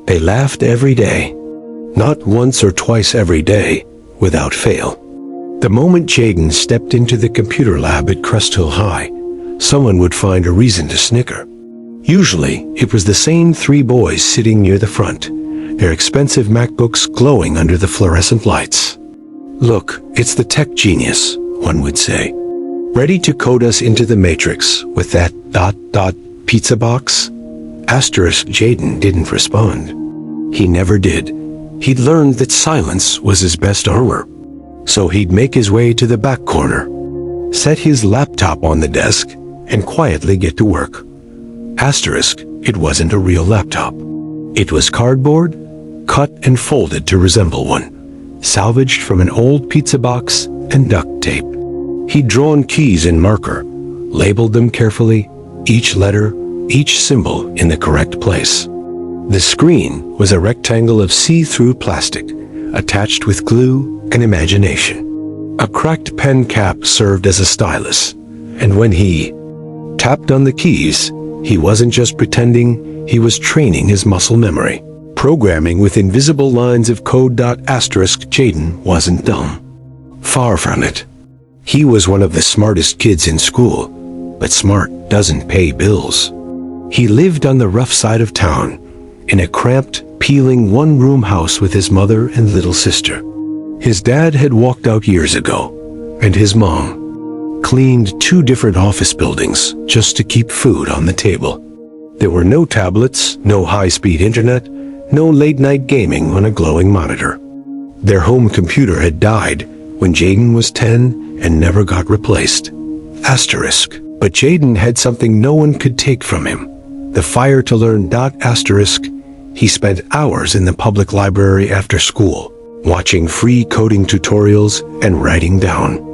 They laughed every day. Not once or twice every day, without fail. The moment Jaden stepped into the computer lab at Crest Hill High, someone would find a reason to snicker. Usually, it was the same three boys sitting near the front, their expensive MacBooks glowing under the fluorescent lights. "Look, it's the tech genius," one would say. "Ready to code us into the matrix with that ... pizza box?" Asterisk Jaden didn't respond. He never did. He'd learned that silence was his best armor. So he'd make his way to the back corner, set his laptop on the desk, and quietly get to work. Asterisk, it wasn't a real laptop. It was cardboard, cut and folded to resemble one, salvaged from an old pizza box and duct tape. He'd drawn keys in marker, labeled them carefully, each letter, each symbol in the correct place. The screen was a rectangle of see-through plastic, attached with glue and imagination. A cracked pen cap served as a stylus, and when he tapped on the keys, he wasn't just pretending, he was training his muscle memory. Programming with invisible lines of code. Asterisk Jaden wasn't dumb. Far from it. He was one of the smartest kids in school, but smart doesn't pay bills. He lived on the rough side of town, in a cramped, peeling one-room house with his mother and little sister. His dad had walked out years ago, and his mom cleaned 2 different office buildings just to keep food on the table. There were no tablets, no high-speed internet, no late-night gaming on a glowing monitor. Their home computer had died when Jaden was 10 and never got replaced. Asterisk. But Jaden had something no one could take from him. The fire to learn. Asterisk. He spent hours in the public library after school, watching free coding tutorials and writing down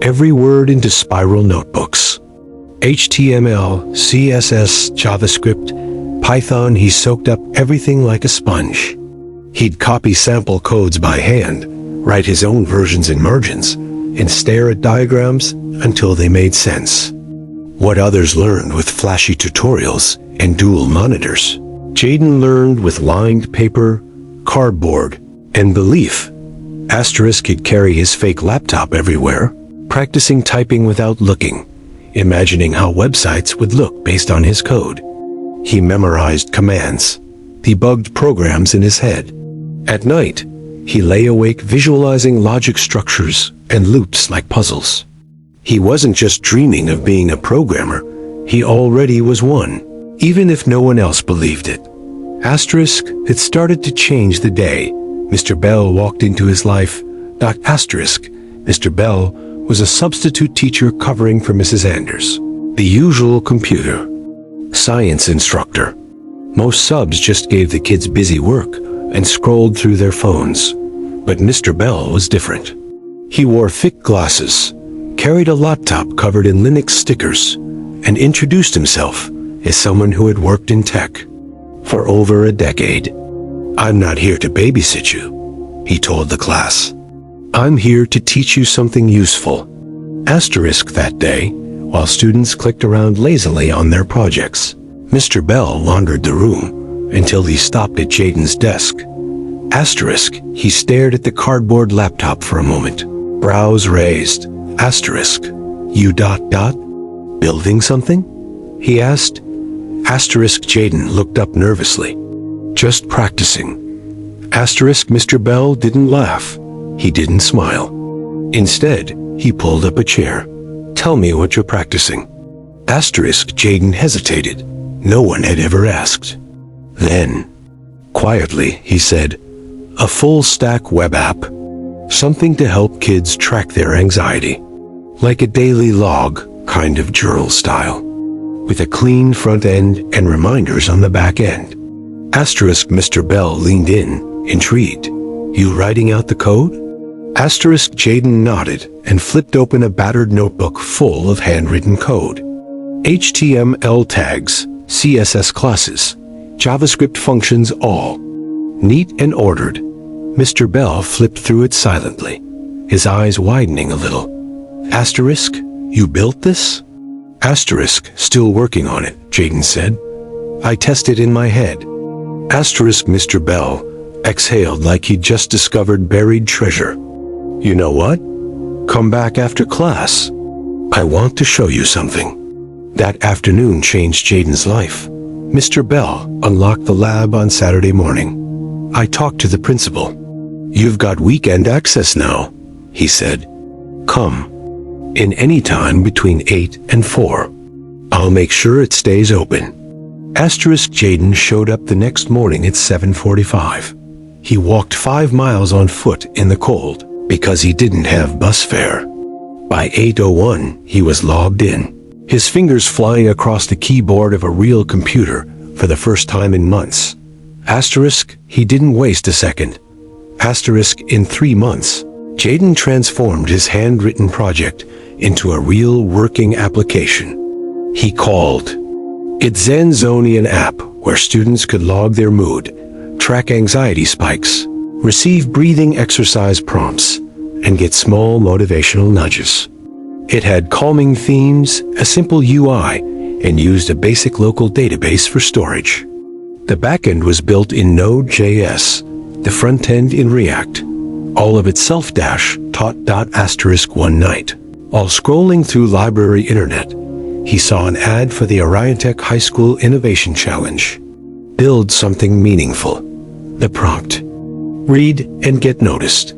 every word into spiral notebooks. HTML, CSS, JavaScript, Python. He soaked up everything like a sponge. He'd copy sample codes by hand, write his own versions in margins, and stare at diagrams until they made sense. What others learned with flashy tutorials and dual monitors, Jaden learned with lined paper, cardboard, and belief. Asterisk he'd carry his fake laptop everywhere, practicing typing without looking, imagining how websites would look based on his code. He memorized commands, debugged programs in his head. At night, he lay awake visualizing logic structures and loops like puzzles. He wasn't just dreaming of being a programmer, he already was one, even if no one else believed it. Asterisk, it started to change the day Mr. Bell walked into his life. Asterisk, Mr. Bell was a substitute teacher covering for Mrs. Anders, the usual computer science instructor. Most subs just gave the kids busy work and scrolled through their phones. But Mr. Bell was different. He wore thick glasses, carried a laptop covered in Linux stickers, and introduced himself as someone who had worked in tech for over a decade. "I'm not here to babysit you," he told the class. "I'm here to teach you something useful." Asterisk that day, while students clicked around lazily on their projects, Mr. Bell wandered the room until he stopped at Jaden's desk. Asterisk, he stared at the cardboard laptop for a moment, brows raised. Asterisk, "You ... building something?" he asked. Asterisk Jaden looked up nervously. "Just practicing." Asterisk Mr. Bell didn't laugh. He didn't smile. Instead, he pulled up a chair. "Tell me what you're practicing." Asterisk Jaden hesitated. No one had ever asked. Then, quietly, he said, "A full-stack web app. Something to help kids track their anxiety. Like a daily log, kind of journal style. With a clean front end and reminders on the back end." Asterisk Mr. Bell leaned in, intrigued. "You writing out the code?" Asterisk Jaden nodded and flipped open a battered notebook full of handwritten code. HTML tags, CSS classes, JavaScript functions, all neat and ordered. Mr. Bell flipped through it silently, his eyes widening a little. Asterisk, "You built this?" Asterisk, "Still working on it," Jaden said. "I tested in my head." Asterisk Mr. Bell exhaled like he'd just discovered buried treasure. You know what? Come back after class. I want to show you something. That afternoon changed Jaden's life. Mr. Bell unlocked the lab on Saturday morning. I talked to the principal. You've got weekend access now, he said. Come. In any time between 8 and 4. I'll make sure it stays open. Asterisk Jaden showed up the next morning at 7:45. He walked 5 miles on foot in the cold because he didn't have bus fare. By 8:01, he was logged in, his fingers flying across the keyboard of a real computer for the first time in months. Asterisk, he didn't waste a second. Asterisk, in 3 months, Jaden transformed his handwritten project into a real working application. He called it ZenZone, an app where students could log their mood, track anxiety spikes, receive breathing exercise prompts, and get small motivational nudges. It had calming themes, a simple UI, and used a basic local database for storage. The backend was built in Node.js, the front end in React. All of it self-taught. Asterisk one night, while scrolling through library internet, he saw an ad for the Orion Tech High School Innovation Challenge. Build something meaningful. The prompt. Read and get noticed.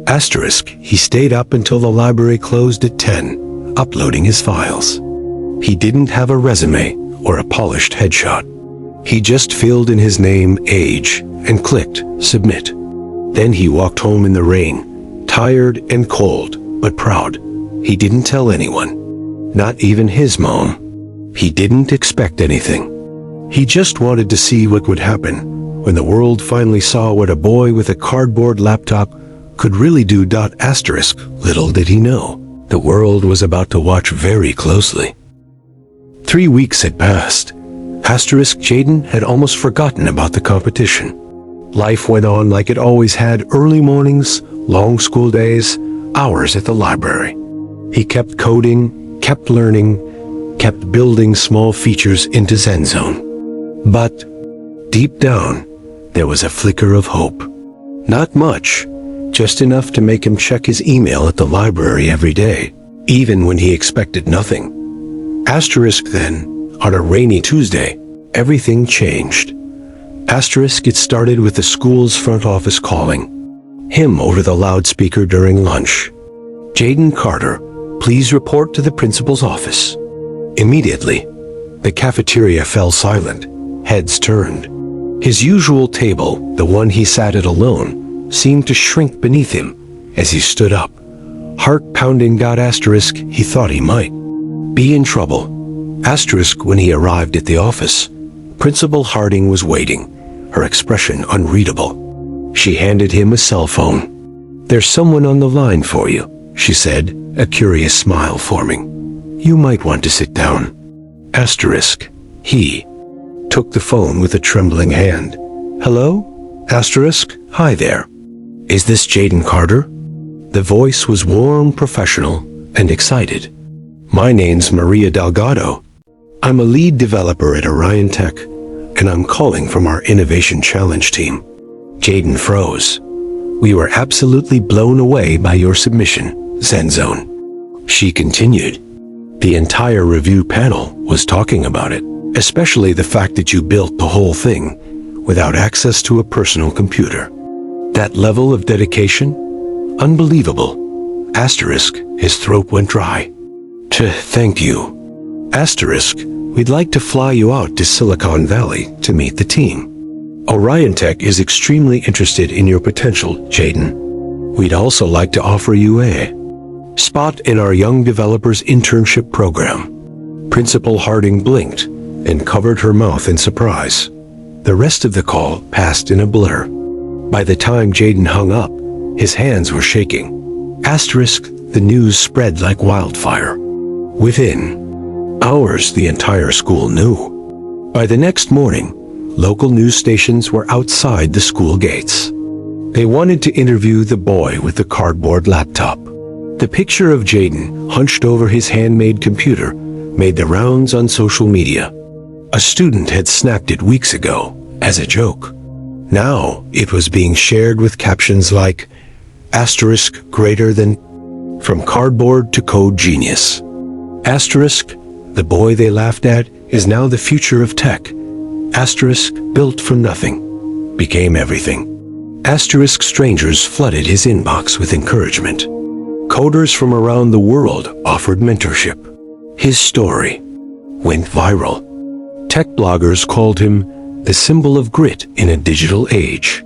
Asterisk, he stayed up until the library closed at 10, uploading his files. He didn't have a resume or a polished headshot. He just filled in his name, age, and clicked submit. Then he walked home in the rain, tired and cold, but proud. He didn't tell anyone, not even his mom. He didn't expect anything. He just wanted to see what would happen when the world finally saw what a boy with a cardboard laptop could really do. Asterisk, little did he know, the world was about to watch very closely. 3 weeks had passed. Asterisk Jaden had almost forgotten about the competition. Life went on like it always had: early mornings, long school days, hours at the library. He kept coding, kept learning, kept building small features into ZenZone. But deep down, there was a flicker of hope. Not much, just enough to make him check his email at the library every day, even when he expected nothing. Asterisk then, on a rainy Tuesday, everything changed. Asterisk, it started with the school's front office calling him over the loudspeaker during lunch. Jaden Carter, please report to the principal's office. Immediately, the cafeteria fell silent, heads turned. His usual table, the one he sat at alone, seemed to shrink beneath him as he stood up, heart pounding. Asterisk, he thought he might be in trouble. Asterisk, when he arrived at the office, Principal Harding was waiting, her expression unreadable. She handed him a cell phone. There's someone on the line for you, she said, a curious smile forming. You might want to sit down. Asterisk, he took the phone with a trembling hand. Hello? Asterisk, hi there. Is this Jaden Carter? The voice was warm, professional, and excited. My name's Maria Delgado. I'm a lead developer at Orion Tech, and I'm calling from our Innovation Challenge team. Jaden froze. We were absolutely blown away by your submission, ZenZone. She continued. The entire review panel was talking about it, especially the fact that you built the whole thing without access to a personal computer. That level of dedication? Unbelievable. Asterisk, his throat went dry. Thank you. Asterisk, we'd like to fly you out to Silicon Valley to meet the team. Orion Tech is extremely interested in your potential, Jaden. We'd also like to offer you a spot in our Young Developers Internship program. Principal Harding blinked and covered her mouth in surprise. The rest of the call passed in a blur. By the time Jaden hung up, his hands were shaking. Asterisk, the news spread like wildfire. Within hours, the entire school knew. By the next morning, local news stations were outside the school gates. They wanted to interview the boy with the cardboard laptop. The picture of Jaden, hunched over his handmade computer, made the rounds on social media. A student had snapped it weeks ago as a joke. Now it was being shared with captions like asterisk greater than, from cardboard to code genius. Asterisk, the boy they laughed at is now the future of tech. Asterisk, built from nothing, became everything. Asterisk strangers flooded his inbox with encouragement. Coders from around the world offered mentorship. His story went viral. Tech bloggers called him the symbol of grit in a digital age.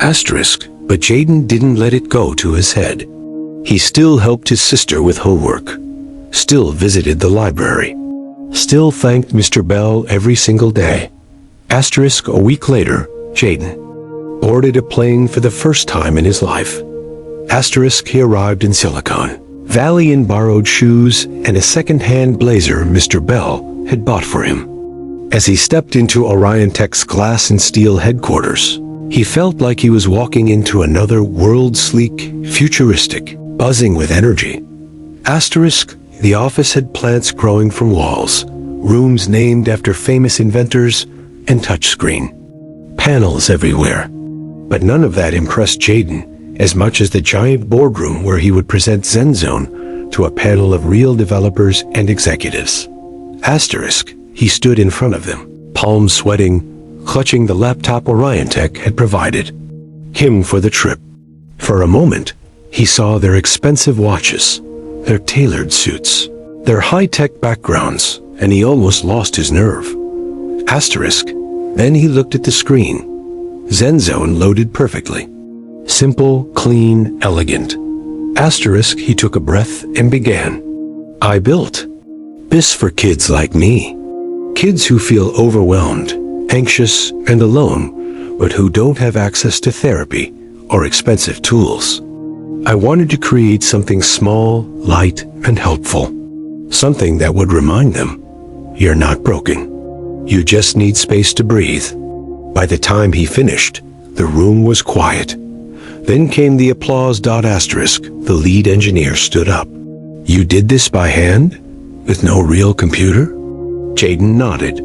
Asterisk, but Jaden didn't let it go to his head. He still helped his sister with homework, still visited the library, still thanked Mr. Bell every single day. Asterisk, a week later, Jaden boarded a plane for the first time in his life. Asterisk, he arrived in Silicon Valley in borrowed shoes and a second-hand blazer Mr. Bell had bought for him. As he stepped into Orion Tech's glass and steel headquarters, he felt like he was walking into another world, sleek, futuristic, buzzing with energy. Asterisk, the office had plants growing from walls, rooms named after famous inventors, and touchscreen panels everywhere. But none of that impressed Jaden as much as the giant boardroom where he would present ZenZone to a panel of real developers and executives. Asterisk, he stood in front of them, palms sweating, clutching the laptop Orion Tech had provided him for the trip. For a moment, he saw their expensive watches, their tailored suits, their high-tech backgrounds, and he almost lost his nerve. Asterisk, then he looked at the screen. ZenZone loaded perfectly. Simple, clean, elegant. Asterisk, he took a breath and began. I built this for kids like me. Kids who feel overwhelmed, anxious, and alone, but who don't have access to therapy or expensive tools. I wanted to create something small, light, and helpful. Something that would remind them, you're not broken. You just need space to breathe. By the time he finished, the room was quiet. Then came the applause. Asterisk, the lead engineer stood up. You did this by hand? With no real computer? Jaden nodded.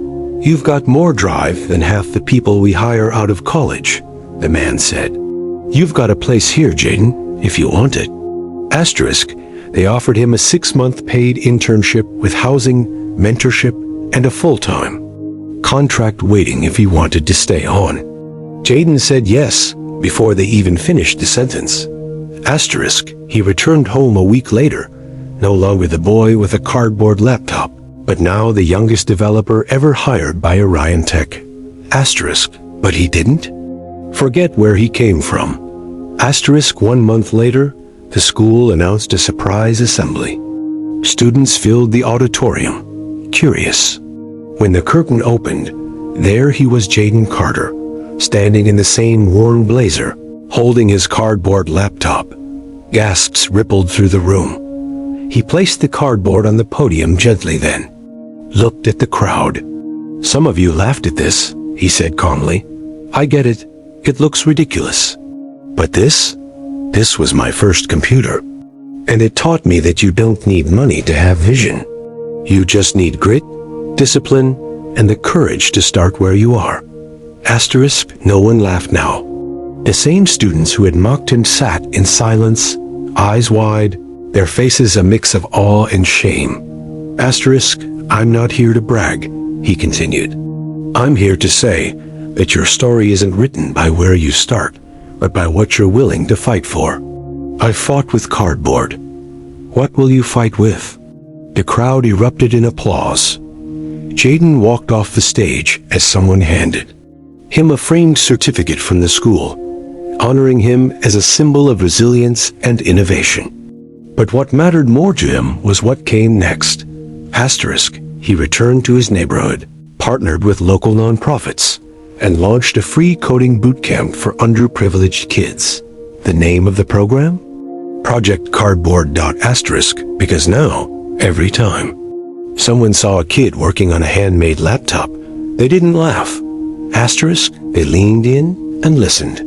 You've got more drive than half the people we hire out of college, the man said. You've got a place here, Jaden, if you want it. Asterisk, they offered him a 6-month paid internship with housing, mentorship, and a full-time contract waiting if he wanted to stay on. Jaden said yes before they even finished the sentence. Asterisk, he returned home a week later, no longer the boy with a cardboard laptop, but now the youngest developer ever hired by Orion Tech. Asterisk, but he didn't? Forget where he came from. Asterisk, 1 month later, the school announced a surprise assembly. Students filled the auditorium, curious. When the curtain opened, there he was, Jaden Carter, standing in the same worn blazer, holding his cardboard laptop. Gasps rippled through the room. He placed the cardboard on the podium gently, then looked at the crowd. Some of you laughed at this, he said calmly. I get it. It looks ridiculous. But this was my first computer. And it taught me that you don't need money to have vision. You just need grit, discipline, and the courage to start where you are. Asterisk, no one laughed now. The same students who had mocked him sat in silence, eyes wide, their faces a mix of awe and shame. Asterisk, I'm not here to brag, he continued. I'm here to say that your story isn't written by where you start, but by what you're willing to fight for. I fought with cardboard. What will you fight with? The crowd erupted in applause. Jaden walked off the stage as someone handed him a framed certificate from the school, honoring him as a symbol of resilience and innovation. But what mattered more to him was what came next. Asterisk, he returned to his neighborhood, partnered with local nonprofits, and launched a free coding bootcamp for underprivileged kids. The name of the program? Project Cardboard. Asterisk, because now, every time someone saw a kid working on a handmade laptop, they didn't laugh. Asterisk, they leaned in and listened.